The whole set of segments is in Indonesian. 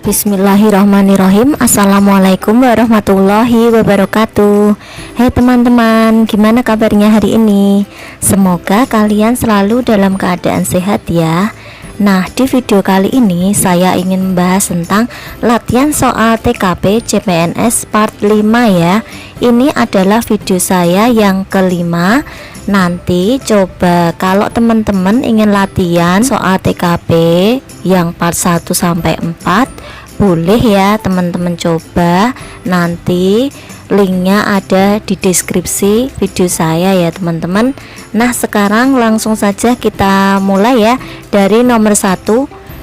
Bismillahirrahmanirrahim. Assalamualaikum warahmatullahi wabarakatuh. Hai teman-teman, gimana kabarnya hari ini? Semoga kalian selalu dalam keadaan sehat ya. Nah, di video kali ini saya ingin membahas tentang latihan soal TKP CPNS part 5 ya. Ini adalah video saya yang kelima. Nanti coba kalau teman-teman ingin latihan soal TKP yang part 1 sampai 4, boleh ya teman-teman coba. Nanti linknya ada di deskripsi video saya ya teman-teman. Nah, sekarang langsung saja kita mulai ya. Dari nomor 1,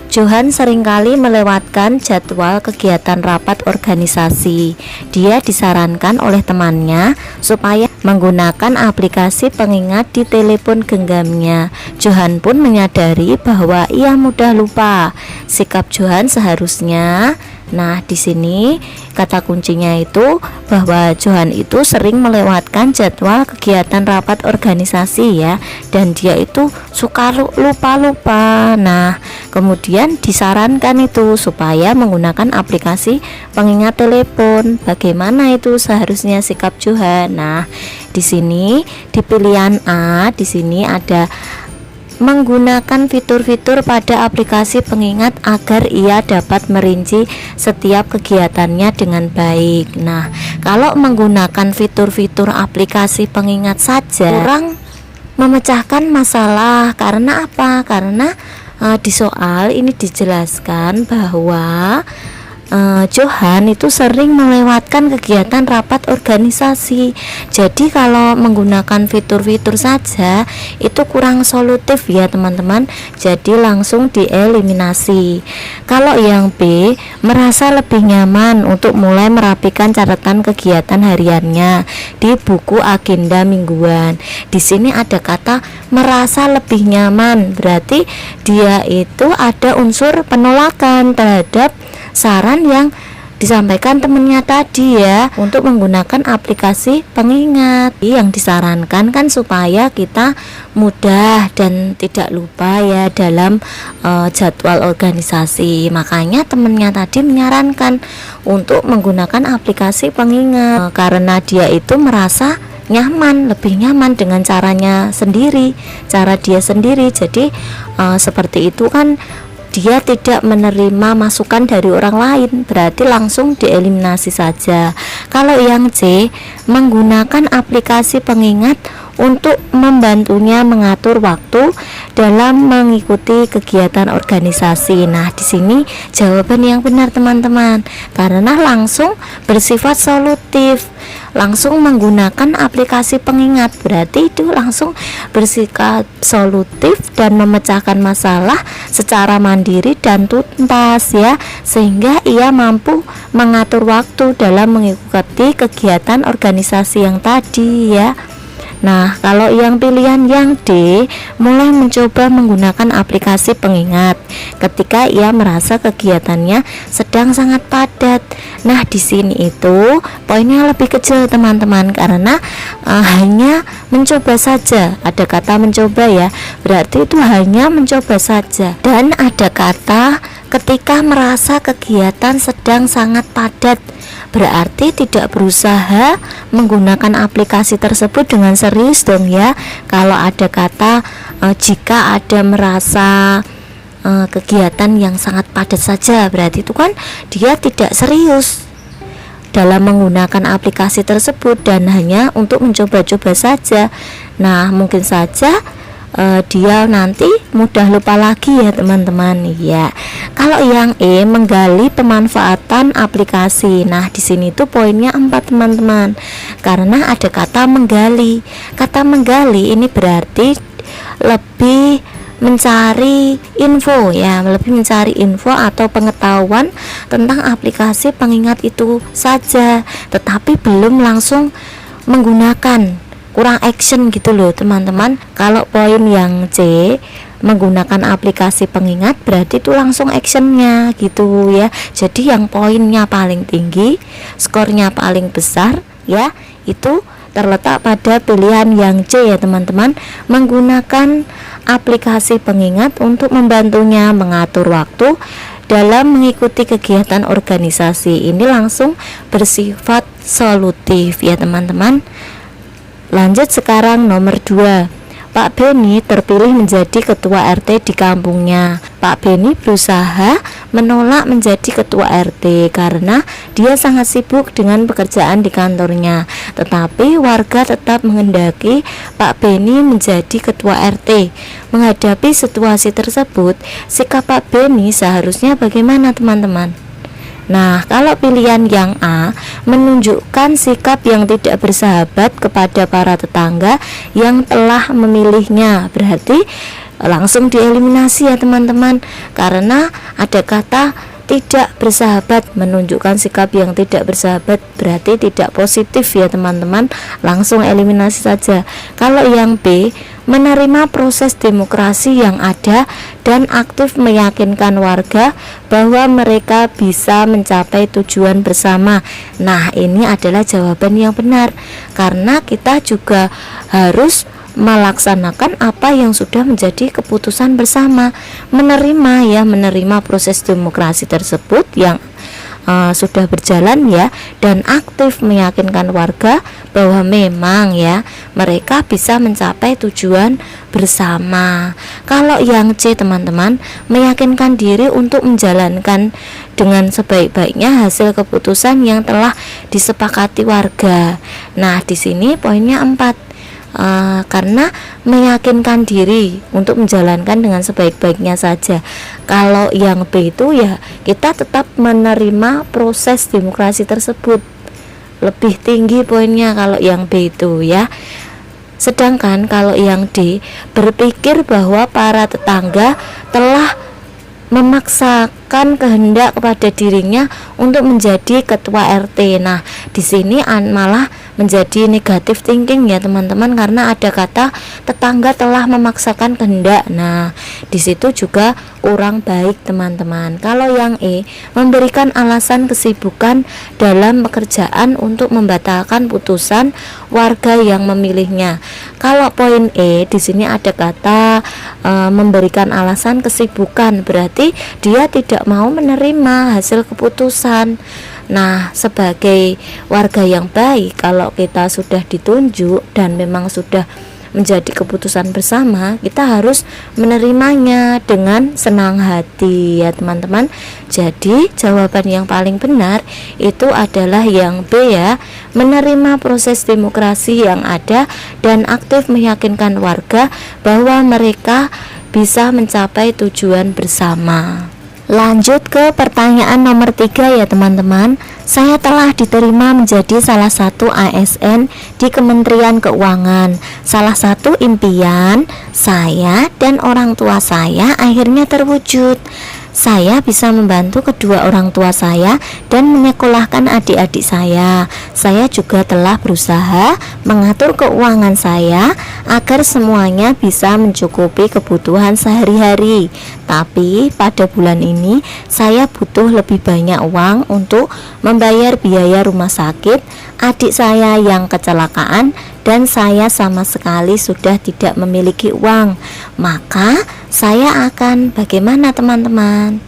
Johan seringkali melewatkan jadwal kegiatan rapat organisasi. Dia disarankan oleh temannya supaya menggunakan aplikasi pengingat di telepon genggamnya. Johan pun menyadari bahwa ia mudah lupa. Sikap Johan seharusnya, nah di sini kata kuncinya itu bahwa Johan itu sering melewatkan jadwal kegiatan rapat organisasi ya, dan dia itu suka lupa-lupa. Nah, kemudian disarankan itu supaya menggunakan aplikasi pengingat telepon. Bagaimana itu seharusnya sikap Johan? Nah, di sini di pilihan A, di sini ada menggunakan fitur-fitur pada aplikasi pengingat agar ia dapat merinci setiap kegiatannya dengan baik. Nah, kalau menggunakan fitur-fitur aplikasi pengingat saja kurang memecahkan masalah. Karena apa? Karena di soal ini dijelaskan bahwa Johan itu sering melewatkan kegiatan rapat organisasi. Jadi kalau menggunakan fitur-fitur saja itu kurang solutif ya teman-teman. Jadi langsung dieliminasi. Kalau yang B, merasa lebih nyaman untuk mulai merapikan catatan kegiatan hariannya di buku agenda mingguan. Di sini ada kata merasa lebih nyaman, berarti dia itu ada unsur penolakan terhadap saran yang disampaikan temennya tadi ya, untuk menggunakan aplikasi pengingat. Yang disarankan kan supaya kita mudah dan tidak lupa ya dalam jadwal organisasi. Makanya temennya tadi menyarankan untuk menggunakan aplikasi pengingat karena dia itu merasa nyaman, lebih nyaman dengan caranya sendiri, cara dia sendiri. Jadi seperti itu kan, dia tidak menerima masukan dari orang lain, berarti langsung dieliminasi saja. Kalau yang C, menggunakan aplikasi pengingat untuk membantunya mengatur waktu dalam mengikuti kegiatan organisasi. Nah, di sini jawaban yang benar teman-teman, karena langsung bersifat solutif. Langsung menggunakan aplikasi pengingat berarti itu langsung bersikap solutif dan memecahkan masalah secara mandiri dan tuntas ya, sehingga ia mampu mengatur waktu dalam mengikuti kegiatan organisasi yang tadi ya. Nah, kalau yang pilihan yang D, mulai mencoba menggunakan aplikasi pengingat ketika ia merasa kegiatannya sedang sangat padat. Nah, di sini itu poinnya lebih kecil teman-teman, karena hanya mencoba saja. Ada kata mencoba ya, berarti itu hanya mencoba saja. Dan ada kata ketika merasa kegiatan sedang sangat padat, berarti tidak berusaha menggunakan aplikasi tersebut dengan serius dong ya. Kalau ada kata jika ada merasa kegiatan yang sangat padat saja, berarti itu kan dia tidak serius dalam menggunakan aplikasi tersebut dan hanya untuk mencoba-coba saja. Nah, mungkin saja dia nanti mudah lupa lagi ya teman-teman ya. Kalau yang E, menggali pemanfaatan aplikasi. Nah, di sini tuh poinnya 4 teman-teman, karena ada kata menggali. Kata menggali ini berarti lebih mencari info ya, lebih mencari info atau pengetahuan tentang aplikasi pengingat itu saja, tetapi belum langsung menggunakan, kurang action gitu loh teman-teman. Kalau poin yang C, menggunakan aplikasi pengingat, berarti itu langsung actionnya gitu ya. Jadi yang poinnya paling tinggi, skornya paling besar ya, itu terletak pada pilihan yang C ya teman-teman, menggunakan aplikasi pengingat untuk membantunya mengatur waktu dalam mengikuti kegiatan organisasi. Ini langsung bersifat solutif ya teman-teman. Lanjut sekarang nomor 2. Pak Beni terpilih menjadi ketua RT di kampungnya. Pak Beni berusaha menolak menjadi ketua RT karena dia sangat sibuk dengan pekerjaan di kantornya. Tetapi warga tetap menghendaki Pak Beni menjadi ketua RT. Menghadapi situasi tersebut, sikap Pak Beni seharusnya bagaimana teman-teman? Nah, kalau pilihan yang A menunjukkan sikap yang tidak bersahabat kepada para tetangga yang telah memilihnya, berarti langsung dieliminasi ya teman-teman, karena ada kata tidak bersahabat, menunjukkan sikap yang tidak bersahabat, berarti tidak positif ya teman-teman, langsung eliminasi saja. Kalau yang B, menerima proses demokrasi yang ada dan aktif meyakinkan warga bahwa mereka bisa mencapai tujuan bersama. Nah, ini adalah jawaban yang benar, karena kita juga harus melaksanakan apa yang sudah menjadi keputusan bersama, menerima proses demokrasi tersebut yang sudah berjalan ya, dan aktif meyakinkan warga bahwa memang ya mereka bisa mencapai tujuan bersama. Kalau yang C teman-teman, meyakinkan diri untuk menjalankan dengan sebaik-baiknya hasil keputusan yang telah disepakati warga. Nah, di sini poinnya 4. Karena meyakinkan diri untuk menjalankan dengan sebaik-baiknya saja. Kalau yang B itu ya kita tetap menerima proses demokrasi tersebut, lebih tinggi poinnya kalau yang B itu ya. Sedangkan kalau yang D, berpikir bahwa para tetangga telah memaksakan kehendak kepada dirinya untuk menjadi ketua RT. Nah, di sini malah menjadi negatif thinking ya teman-teman, karena ada kata tetangga telah memaksakan kehendak. Nah, di situ juga kurang baik teman-teman. Kalau yang E, memberikan alasan kesibukan dalam pekerjaan untuk membatalkan putusan warga yang memilihnya. Kalau poin E, di sini ada kata memberikan alasan kesibukan, berarti dia tidak mau menerima hasil keputusan. Nah, sebagai warga yang baik, kalau kita sudah ditunjuk dan memang sudah menjadi keputusan bersama, kita harus menerimanya dengan senang hati ya teman-teman. Jadi jawaban yang paling benar itu adalah yang B ya, menerima proses demokrasi yang ada dan aktif meyakinkan warga bahwa mereka bisa mencapai tujuan bersama. Lanjut ke pertanyaan nomor 3 ya teman-teman. Saya telah diterima menjadi salah satu ASN di Kementerian Keuangan. Salah satu impian saya dan orang tua saya akhirnya terwujud. Saya bisa membantu kedua orang tua saya dan menyekolahkan adik-adik saya. Saya juga telah berusaha mengatur keuangan saya agar semuanya bisa mencukupi kebutuhan sehari-hari. Tapi pada bulan ini saya butuh lebih banyak uang untuk membayar biaya rumah sakit adik saya yang kecelakaan, dan saya sama sekali sudah tidak memiliki uang. Maka saya akan bagaimana teman-teman?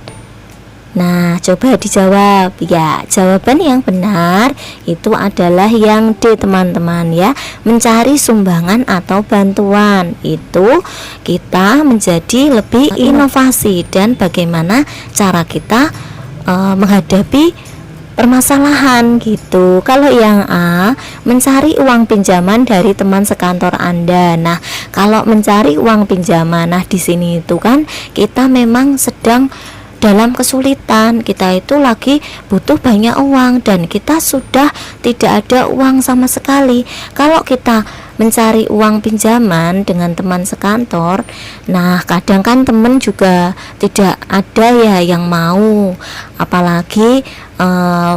Nah, coba dijawab ya. Jawaban yang benar itu adalah yang D teman-teman ya, mencari sumbangan atau bantuan. Itu kita menjadi lebih inovasi dan bagaimana cara kita menghadapi permasalahan gitu. Kalau yang A, mencari uang pinjaman dari teman sekantor Anda. Nah, kalau mencari uang pinjaman, nah di sini itu kan kita memang sedang dalam kesulitan, kita itu lagi butuh banyak uang dan kita sudah tidak ada uang sama sekali. Kalau kita mencari uang pinjaman dengan teman sekantor, nah kadang kan teman juga tidak ada ya yang mau, apalagi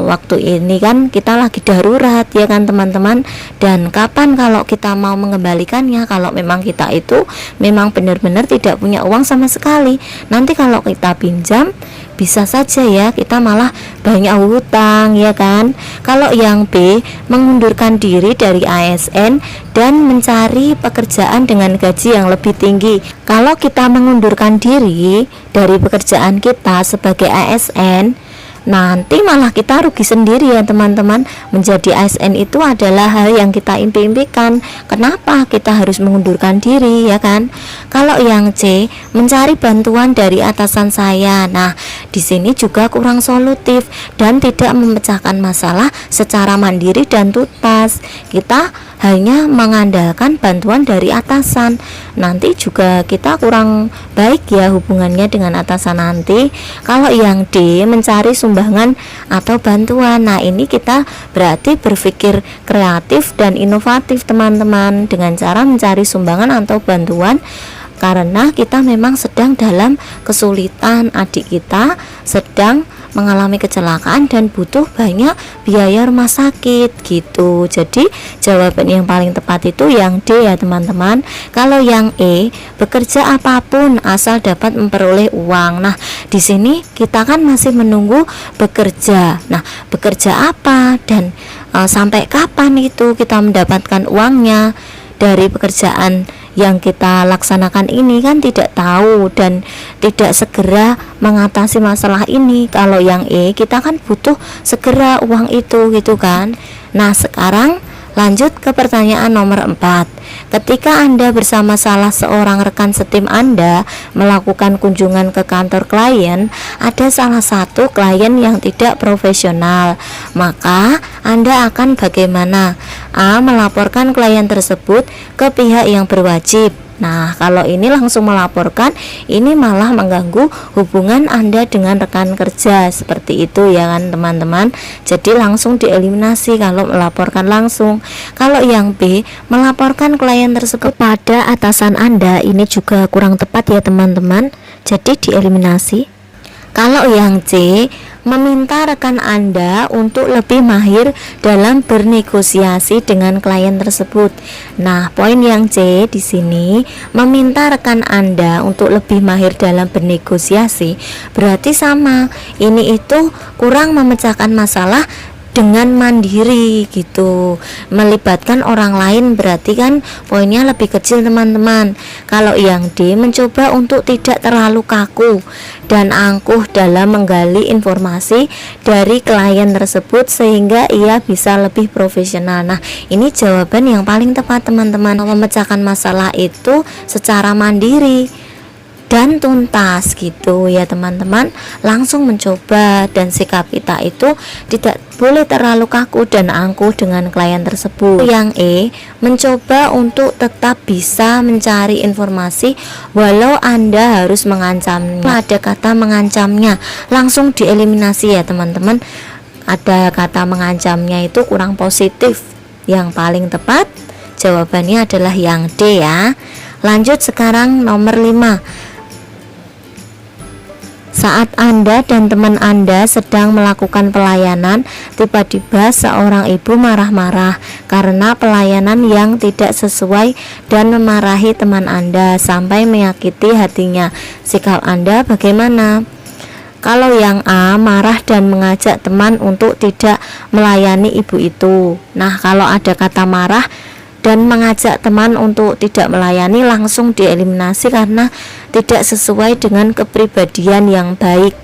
waktu ini kan kita lagi darurat ya kan teman-teman. Dan kapan kalau kita mau mengembalikannya, kalau memang kita itu memang benar-benar tidak punya uang sama sekali. Nanti kalau kita pinjam bisa saja ya kita malah banyak hutang ya kan. Kalau yang B, mengundurkan diri dari ASN dan mencari pekerjaan dengan gaji yang lebih tinggi. Kalau kita mengundurkan diri dari pekerjaan kita sebagai ASN, nanti malah kita rugi sendiri ya teman-teman. Menjadi ASN itu adalah hal yang kita impi-impikan. Kenapa kita harus mengundurkan diri ya kan? Kalau yang C, mencari bantuan dari atasan saya. Nah, di sini juga kurang solutif dan tidak memecahkan masalah secara mandiri dan tuntas. Kita hanya mengandalkan bantuan dari atasan. Nanti juga kita kurang baik ya hubungannya dengan atasan nanti. Kalau yang D, mencari sumbangan atau bantuan. Nah, ini kita berarti berpikir kreatif dan inovatif teman-teman dengan cara mencari sumbangan atau bantuan karena kita memang sedang dalam kesulitan, adik kita sedang mengalami kecelakaan dan butuh banyak biaya rumah sakit gitu. Jadi jawaban yang paling tepat itu yang D ya teman-teman. Kalau yang E, bekerja apapun asal dapat memperoleh uang. Nah, di sini kita kan masih menunggu bekerja. Nah, bekerja apa dan sampai kapan itu kita mendapatkan uangnya? Dari pekerjaan yang kita laksanakan ini kan tidak tahu dan tidak segera mengatasi masalah ini. Kalau yang E, kita kan butuh segera uang itu gitu kan. Nah, sekarang lanjut ke pertanyaan nomor 4. Ketika Anda bersama salah seorang rekan setim Anda melakukan kunjungan ke kantor klien, ada salah satu klien yang tidak profesional, maka Anda akan bagaimana? A. Melaporkan klien tersebut ke pihak yang berwajib. Nah, kalau ini langsung melaporkan, ini malah mengganggu hubungan Anda dengan rekan kerja. Seperti itu ya kan teman-teman. Jadi langsung dieliminasi kalau melaporkan langsung. Kalau yang B, melaporkan klien tersebut kepada atasan Anda, ini juga kurang tepat ya teman-teman. Jadi dieliminasi. Kalau yang C, meminta rekan Anda untuk lebih mahir dalam bernegosiasi dengan klien tersebut. Nah, poin yang C di sini, meminta rekan Anda untuk lebih mahir dalam bernegosiasi, berarti sama. Ini itu kurang memecahkan masalah dengan mandiri gitu, melibatkan orang lain, berarti kan poinnya lebih kecil teman-teman. Kalau yang D, mencoba untuk tidak terlalu kaku dan angkuh dalam menggali informasi dari klien tersebut sehingga ia bisa lebih profesional. Nah, ini jawaban yang paling tepat teman-teman. Memecahkan masalah itu secara mandiri dan tuntas gitu ya teman-teman. Langsung mencoba dan sikap kita itu tidak boleh terlalu kaku dan angkuh dengan klien tersebut. Yang E, mencoba untuk tetap bisa mencari informasi walau Anda harus mengancamnya. Ada kata mengancamnya, langsung dieliminasi ya teman-teman. Ada kata mengancamnya itu kurang positif. Yang paling tepat jawabannya adalah yang D ya. Lanjut sekarang nomor 5. Saat Anda dan teman Anda sedang melakukan pelayanan, tiba-tiba seorang ibu marah-marah karena pelayanan yang tidak sesuai dan memarahi teman Anda sampai menyakiti hatinya. Sikap Anda bagaimana? Kalau yang A, marah dan mengajak teman untuk tidak melayani ibu itu. Nah, kalau ada kata marah dan mengajak teman untuk tidak melayani, langsung dieliminasi karena tidak sesuai dengan kepribadian yang baik.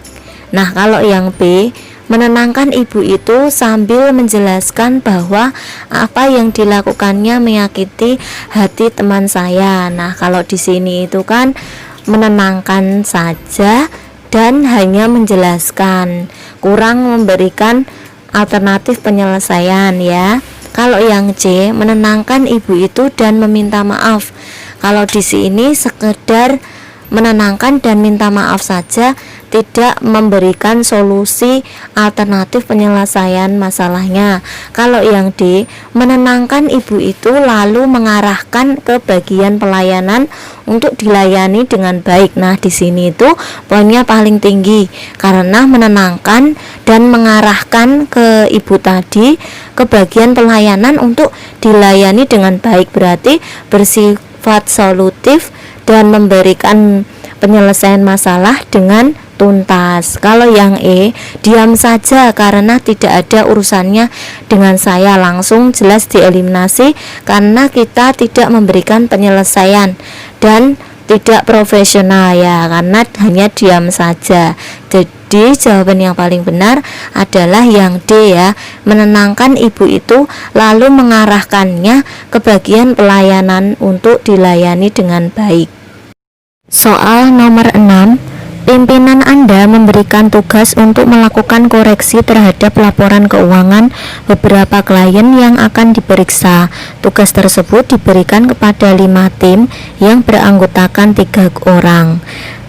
Nah, kalau yang B, menenangkan ibu itu sambil menjelaskan bahwa apa yang dilakukannya menyakiti hati teman saya. Nah, kalau di sini itu kan menenangkan saja dan hanya menjelaskan, kurang memberikan alternatif penyelesaian ya. Kalau yang C, menenangkan ibu itu dan meminta maaf. Kalau di sini sekedar menenangkan dan minta maaf saja, tidak memberikan solusi alternatif penyelesaian masalahnya. Kalau yang D, menenangkan ibu itu lalu mengarahkan ke bagian pelayanan untuk dilayani dengan baik. Nah, di sini itu poinnya paling tinggi karena menenangkan dan mengarahkan ke ibu tadi ke bagian pelayanan untuk dilayani dengan baik, berarti bersifat solutif dan memberikan penyelesaian masalah dengan tuntas. Kalau yang E, diam saja karena tidak ada urusannya dengan saya, langsung jelas dieliminasi karena kita tidak memberikan penyelesaian dan tidak profesional ya, karena hanya diam saja. Jadi jawaban yang paling benar adalah yang D ya, menenangkan ibu itu lalu mengarahkannya ke bagian pelayanan untuk dilayani dengan baik. Soal nomor 6, pimpinan Anda memberikan tugas untuk melakukan koreksi terhadap laporan keuangan beberapa klien yang akan diperiksa. Tugas tersebut diberikan kepada 5 tim yang beranggotakan 3 orang.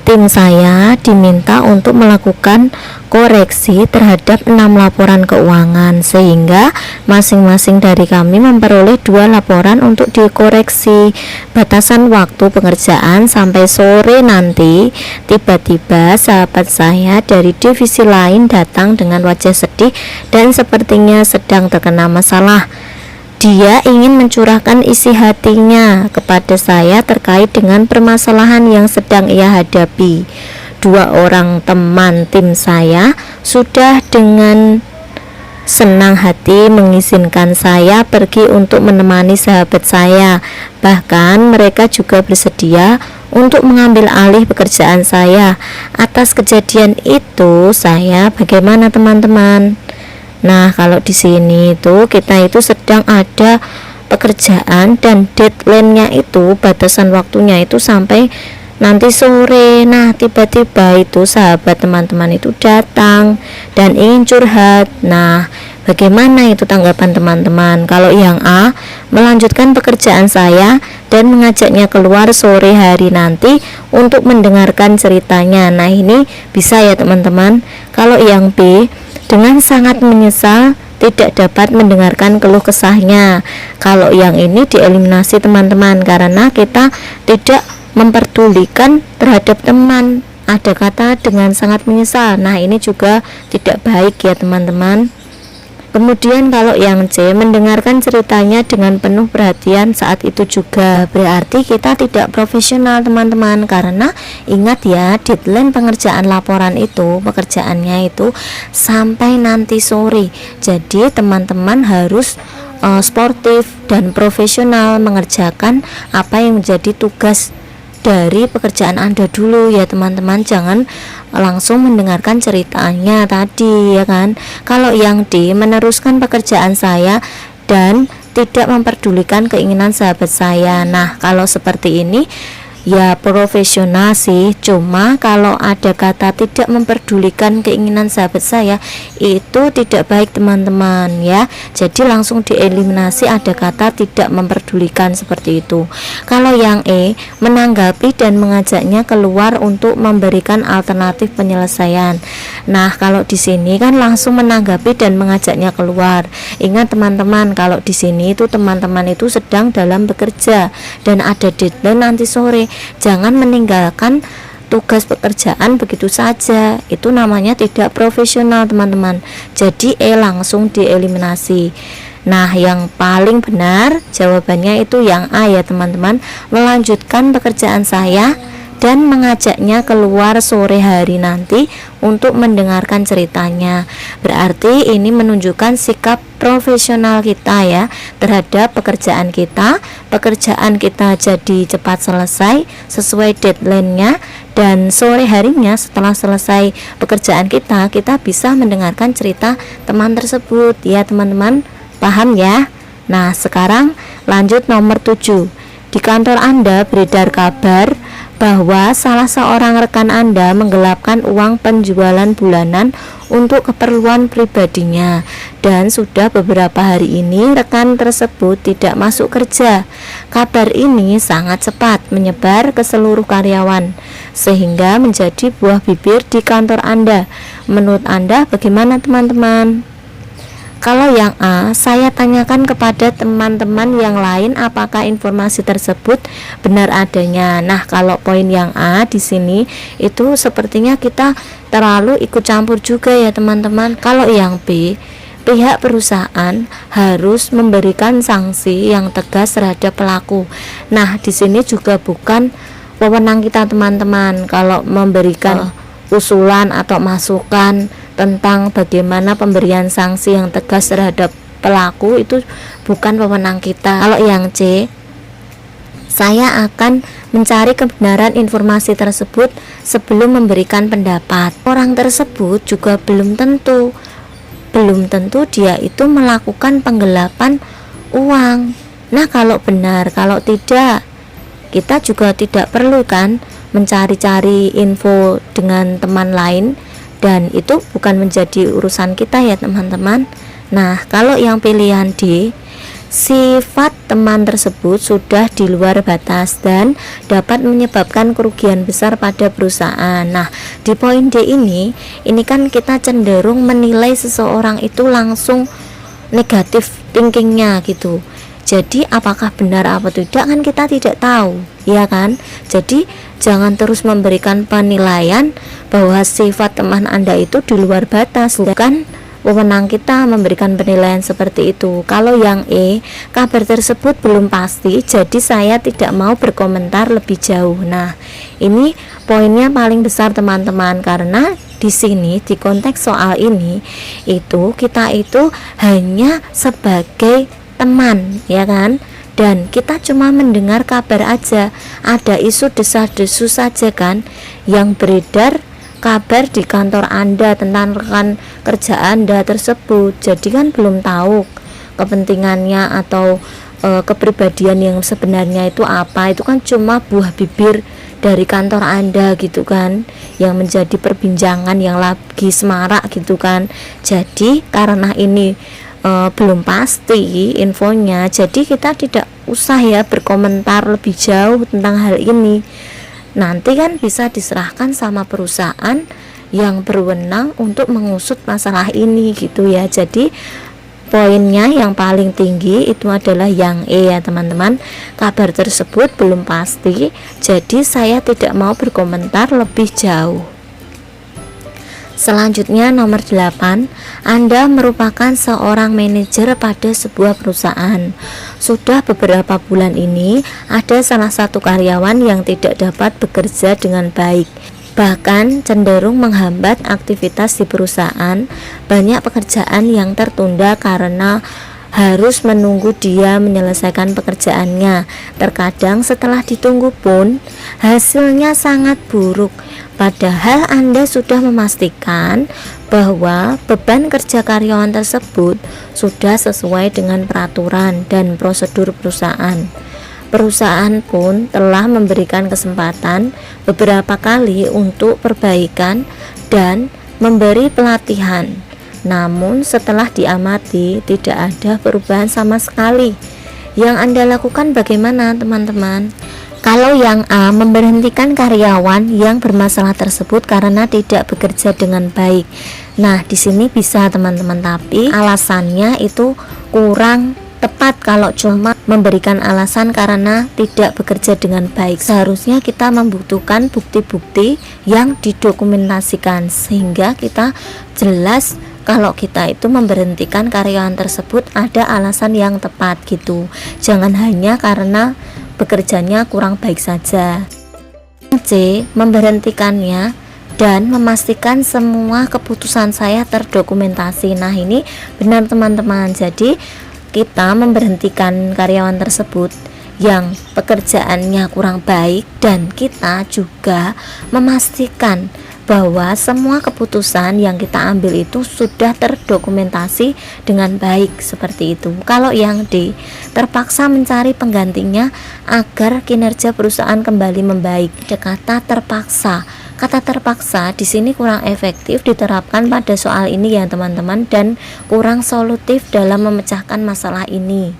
Tim saya diminta untuk melakukan koreksi terhadap 6 laporan keuangan, sehingga masing-masing dari kami memperoleh 2 laporan untuk dikoreksi. Batasan waktu pengerjaan sampai sore nanti. Tiba-tiba sahabat saya dari divisi lain datang dengan wajah sedih dan sepertinya sedang terkena masalah. Dia ingin mencurahkan isi hatinya kepada saya terkait dengan permasalahan yang sedang ia hadapi. 2 orang teman tim saya sudah dengan senang hati mengizinkan saya pergi untuk menemani sahabat saya. Bahkan mereka juga bersedia untuk mengambil alih pekerjaan saya. Atas kejadian itu, saya bagaimana teman-teman? Nah, kalau di sini itu kita itu sedang ada pekerjaan dan deadline-nya itu, batasan waktunya itu sampai nanti sore. Nah, tiba-tiba itu sahabat teman-teman itu datang dan ingin curhat. Nah, bagaimana itu tanggapan teman-teman? Kalau yang A, melanjutkan pekerjaan saya dan mengajaknya keluar sore hari nanti untuk mendengarkan ceritanya. Nah, ini bisa ya teman-teman. Kalau yang B, dengan sangat menyesal tidak dapat mendengarkan keluh kesahnya. Kalau yang ini dieliminasi teman-teman, karena kita tidak memperdulikan terhadap teman. Ada kata dengan sangat menyesal. Nah, ini juga tidak baik ya teman-teman. Kemudian kalau yang C, mendengarkan ceritanya dengan penuh perhatian saat itu juga, berarti kita tidak profesional teman-teman, karena ingat ya, deadline pengerjaan laporan itu, pekerjaannya itu sampai nanti sore. Jadi teman-teman harus sportif dan profesional mengerjakan apa yang menjadi tugas dari pekerjaan Anda dulu ya teman-teman, jangan langsung mendengarkan ceritanya tadi ya kan. Kalau yang D, meneruskan pekerjaan saya dan tidak memperdulikan keinginan sahabat saya. Nah, kalau seperti ini ya profesional sih, cuma kalau ada kata tidak memperdulikan keinginan sahabat saya, itu tidak baik teman-teman ya. Jadi langsung dieliminasi ada kata tidak memperdulikan seperti itu. Kalau yang E, menanggapi dan mengajaknya keluar untuk memberikan alternatif penyelesaian. Nah, kalau di sini kan langsung menanggapi dan mengajaknya keluar. Ingat teman-teman, kalau di sini itu teman-teman itu sedang dalam bekerja dan ada deadline nanti sore. Jangan meninggalkan tugas pekerjaan begitu saja, itu namanya tidak profesional teman-teman. Jadi langsung dieliminasi. Nah, yang paling benar jawabannya itu yang A ya teman-teman, melanjutkan pekerjaan saya dan mengajaknya keluar sore hari nanti untuk mendengarkan ceritanya. Berarti ini menunjukkan sikap profesional kita ya terhadap pekerjaan kita. Pekerjaan kita jadi cepat selesai sesuai deadline-nya, dan sore harinya setelah selesai pekerjaan kita bisa mendengarkan cerita teman tersebut ya teman-teman. Paham ya? Nah, sekarang lanjut nomor 7. Di kantor Anda beredar kabar bahwa salah seorang rekan Anda menggelapkan uang penjualan bulanan untuk keperluan pribadinya, dan sudah beberapa hari ini rekan tersebut tidak masuk kerja. Kabar ini sangat cepat menyebar ke seluruh karyawan sehingga menjadi buah bibir di kantor Anda. Menurut Anda bagaimana, teman-teman? Kalau yang A, saya tanyakan kepada teman-teman yang lain apakah informasi tersebut benar adanya. Nah, kalau poin yang A di sini itu sepertinya kita terlalu ikut campur juga ya, teman-teman. Kalau yang B, pihak perusahaan harus memberikan sanksi yang tegas terhadap pelaku. Nah, di sini juga bukan wewenang kita, teman-teman, kalau memberikan usulan atau masukan tentang bagaimana pemberian sanksi yang tegas terhadap pelaku, itu bukan wewenang kita. Kalau yang C, saya akan mencari kebenaran informasi tersebut sebelum memberikan pendapat. Orang tersebut juga belum tentu dia itu melakukan penggelapan uang. Nah, kalau benar, kalau tidak, kita juga tidak perlu kan mencari-cari info dengan teman lain, dan itu bukan menjadi urusan kita ya, teman-teman. Nah, kalau yang pilihan D, sifat teman tersebut sudah di luar batas dan dapat menyebabkan kerugian besar pada perusahaan. Nah, di poin D ini kan kita cenderung menilai seseorang itu langsung negatif thinkingnya gitu. Jadi apakah benar apa tidak kan kita tidak tahu, ya kan? Jadi jangan terus memberikan penilaian bahwa sifat teman Anda itu di luar batas. Bukan wewenang kita memberikan penilaian seperti itu. Kalau yang E, kabar tersebut belum pasti, jadi saya tidak mau berkomentar lebih jauh. Nah, ini poinnya paling besar, teman-teman, karena di sini di konteks soal ini itu kita itu hanya sebagai teman, ya kan? Dan kita cuma mendengar kabar aja, ada isu desas-desus saja kan yang beredar kabar di kantor Anda tentang rekan kerja Anda tersebut. Jadi kan belum tahu kepentingannya atau kepribadian yang sebenarnya itu apa. Itu kan cuma buah bibir dari kantor Anda gitu kan, yang menjadi perbincangan yang lagi semarak gitu kan. Jadi karena ini belum pasti infonya, jadi kita tidak usah ya berkomentar lebih jauh tentang hal ini. Nanti kan bisa diserahkan sama perusahaan yang berwenang untuk mengusut masalah ini gitu ya. Jadi poinnya yang paling tinggi itu adalah yang E ya, teman-teman. Kabar tersebut belum pasti, jadi saya tidak mau berkomentar lebih jauh. Selanjutnya nomor 8, Anda merupakan seorang manajer pada sebuah perusahaan. Sudah beberapa bulan ini ada salah satu karyawan yang tidak dapat bekerja dengan baik, bahkan cenderung menghambat aktivitas di perusahaan. Banyak pekerjaan yang tertunda karena harus menunggu dia menyelesaikan pekerjaannya. Terkadang setelah ditunggu pun hasilnya sangat buruk, padahal Anda sudah memastikan bahwa beban kerja karyawan tersebut sudah sesuai dengan peraturan dan prosedur perusahaan. Perusahaan pun telah memberikan kesempatan beberapa kali untuk perbaikan dan memberi pelatihan. Namun setelah diamati tidak ada perubahan sama sekali. Yang Anda lakukan bagaimana, teman-teman? Kalau yang A, memberhentikan karyawan yang bermasalah tersebut karena tidak bekerja dengan baik. Nah, di sini bisa, teman-teman, tapi alasannya itu kurang tepat kalau cuma memberikan alasan karena tidak bekerja dengan baik. Seharusnya kita membutuhkan bukti-bukti yang didokumentasikan sehingga kita jelas kalau kita itu memberhentikan karyawan tersebut ada alasan yang tepat gitu. Jangan hanya karena bekerjanya kurang baik saja. C, memberhentikannya dan memastikan semua keputusan saya terdokumentasi. Nah, ini benar, teman-teman. Jadi kita memberhentikan karyawan tersebut yang pekerjaannya kurang baik dan kita juga memastikan bahwa semua keputusan yang kita ambil itu sudah terdokumentasi dengan baik seperti itu. Kalau yang D, terpaksa mencari penggantinya agar kinerja perusahaan kembali membaik. Ada kata terpaksa. Kata terpaksa di sini kurang efektif diterapkan pada soal ini ya teman-teman, dan kurang solutif dalam memecahkan masalah ini.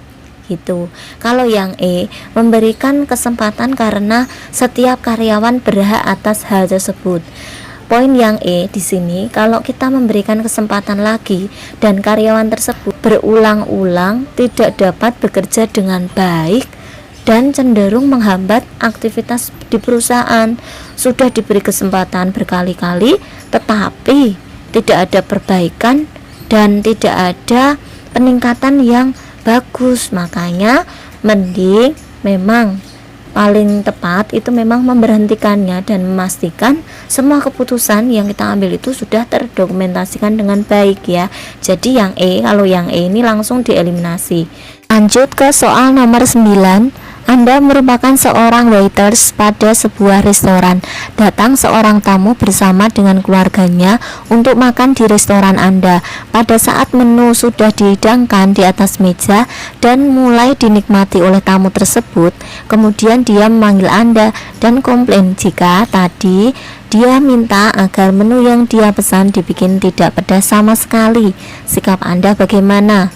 Gitu. Kalau yang E, memberikan kesempatan karena setiap karyawan berhak atas hal tersebut. Poin yang E di sini, kalau kita memberikan kesempatan lagi dan karyawan tersebut berulang-ulang tidak dapat bekerja dengan baik dan cenderung menghambat aktivitas di perusahaan. Sudah diberi kesempatan berkali-kali tetapi tidak ada perbaikan dan tidak ada peningkatan yang bagus, makanya mending memang paling tepat itu memang memberhentikannya dan memastikan semua keputusan yang kita ambil itu sudah terdokumentasikan dengan baik ya. Jadi yang E, kalau yang E ini langsung dieliminasi. Lanjut ke soal nomor 9. Anda merupakan seorang waiters pada sebuah restoran. Datang seorang tamu bersama dengan keluarganya untuk makan di restoran Anda. Pada saat menu sudah dihidangkan di atas meja dan mulai dinikmati oleh tamu tersebut, kemudian dia memanggil Anda dan komplain jika tadi dia minta agar menu yang dia pesan dibikin tidak pedas sama sekali. Sikap Anda bagaimana?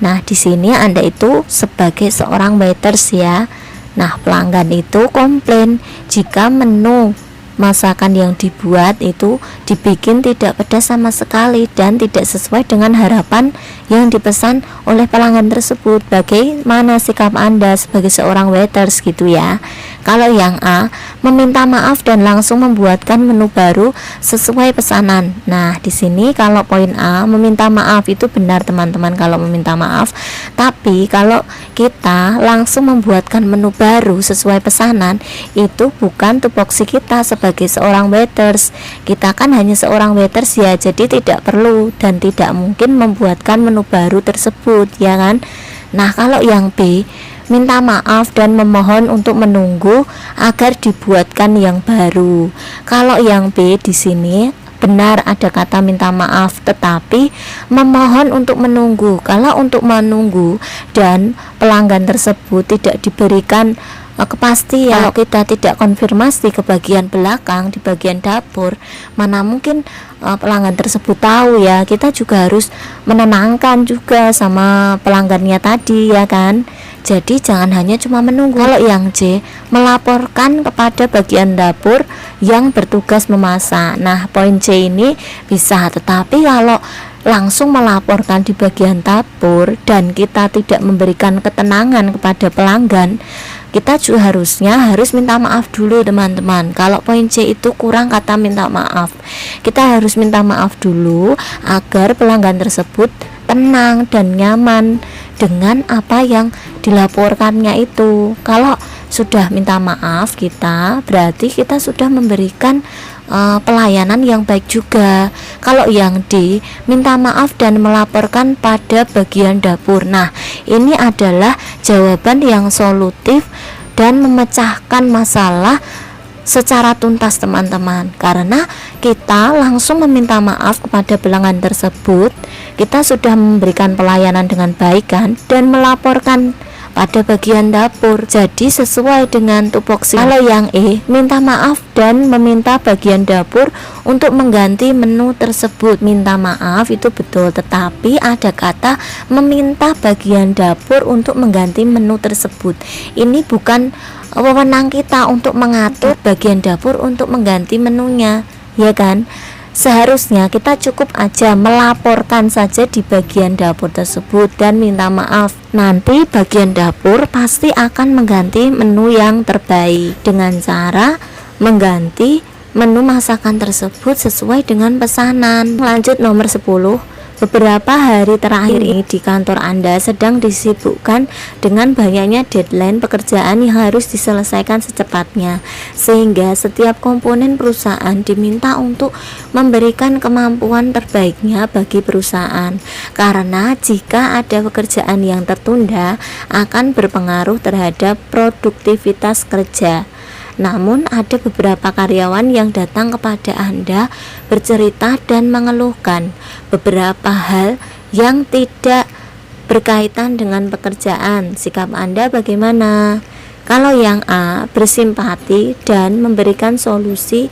Nah, di sini Anda itu sebagai seorang waiters ya. Nah, pelanggan itu komplain jika menu masakan yang dibuat itu dibikin tidak pedas sama sekali dan tidak sesuai dengan harapan yang dipesan oleh pelanggan tersebut. Bagaimana sikap Anda sebagai seorang waiters gitu ya? Kalau yang A, meminta maaf dan langsung membuatkan menu baru sesuai pesanan. Nah, di sini kalau poin A, meminta maaf itu benar teman-teman kalau meminta maaf. Tapi kalau kita langsung membuatkan menu baru sesuai pesanan, itu bukan tupoksi kita sebagai seorang waiters. Kita kan hanya seorang waiters ya, jadi tidak perlu dan tidak mungkin membuatkan menu baru tersebut, ya kan? Nah, kalau yang B, minta maaf dan memohon untuk menunggu agar dibuatkan yang baru. Kalau yang B di sini benar ada kata minta maaf tetapi memohon untuk menunggu. Kalau untuk menunggu dan pelanggan tersebut tidak diberikan kepastian, kalau kita tidak konfirmasi ke bagian belakang di bagian dapur, mana mungkin pelanggan tersebut tahu ya. Kita juga harus menenangkan juga sama pelanggannya tadi ya kan. Jadi jangan hanya cuma menunggu. Kalau yang C, melaporkan kepada bagian dapur yang bertugas memasak. Nah, poin C ini bisa, tetapi kalau langsung melaporkan di bagian dapur dan kita tidak memberikan ketenangan kepada pelanggan, kita juga harus minta maaf dulu teman-teman. Kalau poin C itu kurang kata minta maaf. Kita harus minta maaf dulu agar pelanggan tersebut tenang dan nyaman dengan apa yang dilaporkannya itu. Kalau sudah minta maaf kita, berarti kita sudah memberikan pelayanan yang baik juga. Kalau yang D, minta maaf dan melaporkan pada bagian dapur. Nah, ini adalah jawaban yang solutif dan memecahkan masalah secara tuntas teman-teman, karena kita langsung meminta maaf kepada pelanggan tersebut, kita sudah memberikan pelayanan dengan baik kan, dan melaporkan pada bagian dapur, jadi sesuai dengan tupoksi. Kalau yang E, minta maaf dan meminta bagian dapur untuk mengganti menu tersebut. Minta maaf itu betul, tetapi ada kata meminta bagian dapur untuk mengganti menu tersebut. Ini bukan wewenang kita untuk mengatur bagian dapur untuk mengganti menunya, ya kan? Seharusnya kita cukup aja melaporkan saja di bagian dapur tersebut dan minta maaf. Nanti bagian dapur pasti akan mengganti menu yang terbaik dengan cara mengganti menu masakan tersebut sesuai dengan pesanan. Lanjut nomor 10. Beberapa hari terakhir ini di kantor Anda sedang disibukkan dengan banyaknya deadline pekerjaan yang harus diselesaikan secepatnya, sehingga setiap komponen perusahaan diminta untuk memberikan kemampuan terbaiknya bagi perusahaan, karena jika ada pekerjaan yang tertunda akan berpengaruh terhadap produktivitas kerja. Namun ada beberapa karyawan yang datang kepada Anda bercerita dan mengeluhkan beberapa hal yang tidak berkaitan dengan pekerjaan. Sikap Anda bagaimana? Kalau yang A, bersimpati dan memberikan solusi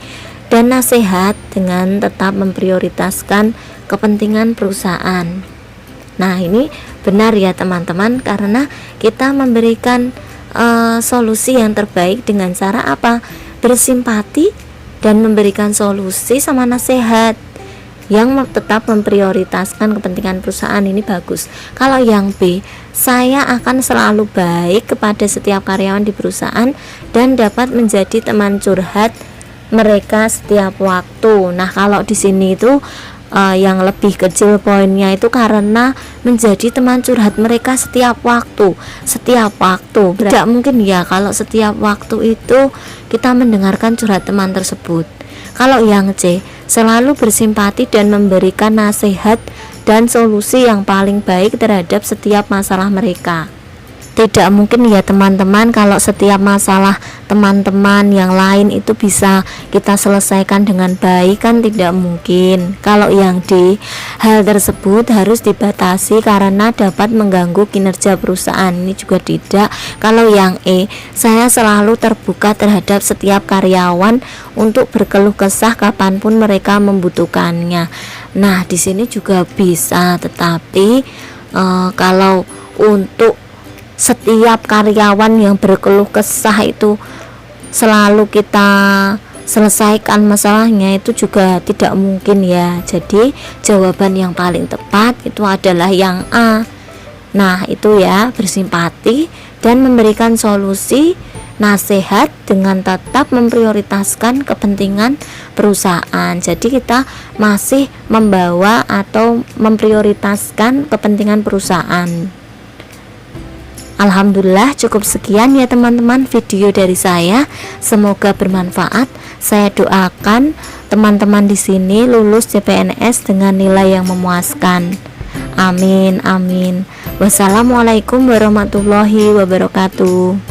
dan nasihat dengan tetap memprioritaskan kepentingan perusahaan. Nah, ini benar ya teman-teman, karena kita memberikan solusi yang terbaik dengan cara apa? Bersimpati dan memberikan solusi sama nasihat yang tetap memprioritaskan kepentingan perusahaan. Ini bagus. Kalau yang B, saya akan selalu baik kepada setiap karyawan di perusahaan dan dapat menjadi teman curhat mereka setiap waktu. Nah, kalau di sini itu yang lebih kecil poinnya itu karena menjadi teman curhat mereka setiap waktu. Tidak mungkin ya kalau setiap waktu itu kita mendengarkan curhat teman tersebut. Kalau yang C, selalu bersimpati dan memberikan nasihat dan solusi yang paling baik terhadap setiap masalah mereka. Tidak mungkin ya teman-teman kalau setiap masalah teman-teman yang lain itu bisa kita selesaikan dengan baik, kan tidak mungkin. Kalau yang D, hal tersebut harus dibatasi karena dapat mengganggu kinerja perusahaan. Ini juga tidak. Kalau yang E, saya selalu terbuka terhadap setiap karyawan untuk berkeluh kesah kapanpun mereka membutuhkannya. Nah, di sini juga bisa, tetapi kalau untuk setiap karyawan yang berkeluh kesah itu selalu kita selesaikan masalahnya, itu juga tidak mungkin ya. Jadi jawaban yang paling tepat itu adalah yang A. Nah, itu ya, bersimpati dan memberikan solusi nasihat dengan tetap memprioritaskan kepentingan perusahaan. Jadi kita masih membawa atau memprioritaskan kepentingan perusahaan. Alhamdulillah, cukup sekian ya teman-teman video dari saya. Semoga bermanfaat. Saya doakan teman-teman di sini lulus CPNS dengan nilai yang memuaskan. Amin, amin. Wassalamualaikum warahmatullahi wabarakatuh.